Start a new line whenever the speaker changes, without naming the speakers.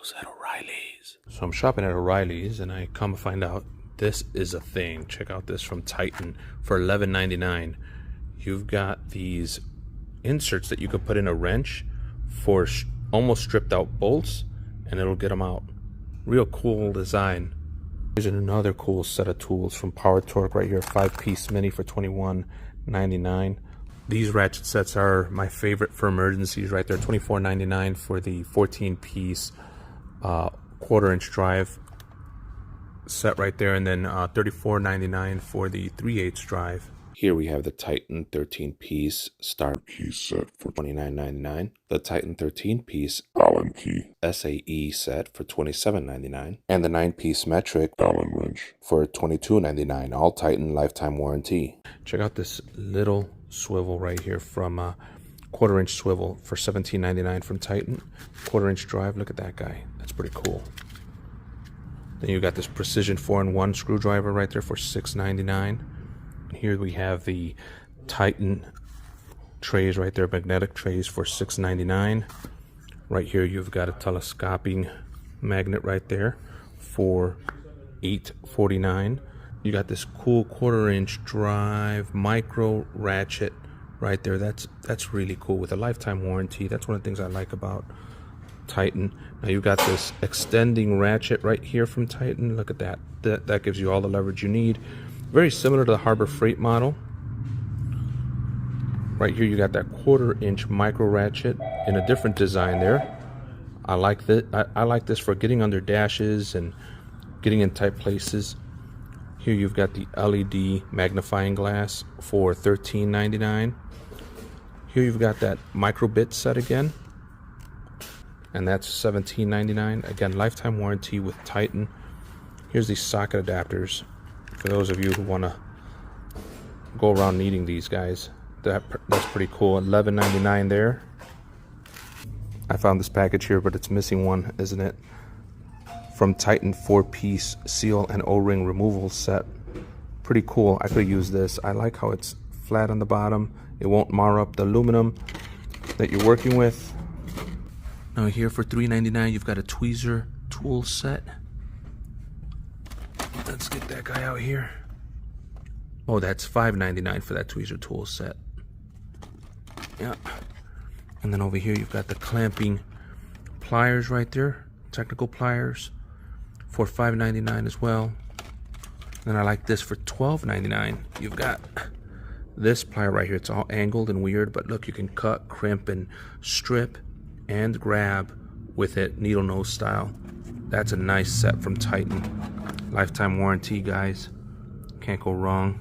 deals at O'Reilly's. So I'm shopping at O'Reilly's and I come to find out this is a thing. Check out this from Titan for $11.99. You've got these inserts that you could put in a wrench for almost stripped out bolts and it'll get them out. Real cool design. Here's another cool set of tools from Power Torque right here. 5-piece mini for $21.99. These ratchet sets are my favorite for emergencies right there. $24.99 for the 14-piece quarter-inch drive set right there, and then $34.99 for the 3/8 drive. Here we have the Titan 13-piece start key set for $29.99. The Titan 13-piece Allen key SAE set for $27.99. And the 9-piece metric Allen wrench for $22.99. All Titan lifetime warranty. Check out this little swivel right here from quarter-inch swivel for $17.99 from Titan. Quarter-inch drive. Look at that guy. That's pretty cool. Then you got this precision 4-in-1 screwdriver right there for $6.99. Here we have the Titan trays right there, magnetic trays for $6.99. Right here you've got a telescoping magnet right there for $8.49. You got this cool quarter-inch drive micro ratchet right there. That's really cool with a lifetime warranty. That's one of the things I like about Titan. Now you've got this extending ratchet right here from Titan. Look at that. That gives you all the leverage you need. Very similar to the Harbor Freight model. Right here you got that quarter-inch micro ratchet in a different design there. I like that. I like this for getting under dashes and getting in tight places. Here you've got the LED magnifying glass for $13.99. Here you've got that micro bit set again, and that's $17.99. Again, lifetime warranty with Titan. Here's these socket adapters for those of you who want to go around needing these guys. That's pretty cool. $11.99 there. I found this package here, but it's missing one, isn't it? From Titan 4-piece seal and O-ring removal set. Pretty cool. I could use this. I like how it's flat on the bottom. It won't mar up the aluminum that you're working with. Now here for $3.99 you've got a tweezer tool set. Let's get that guy out here. Oh, that's $5.99 for that tweezer tool set. Yeah. And then over here you've got the clamping pliers right there. Technical pliers for $5.99 as well. And I like this for $12.99. You've got this plier right here. It's all angled and weird, but look, you can cut, crimp, and strip and grab with it, needle nose style. That's a nice set from Titan. Lifetime warranty, guys. Can't go wrong.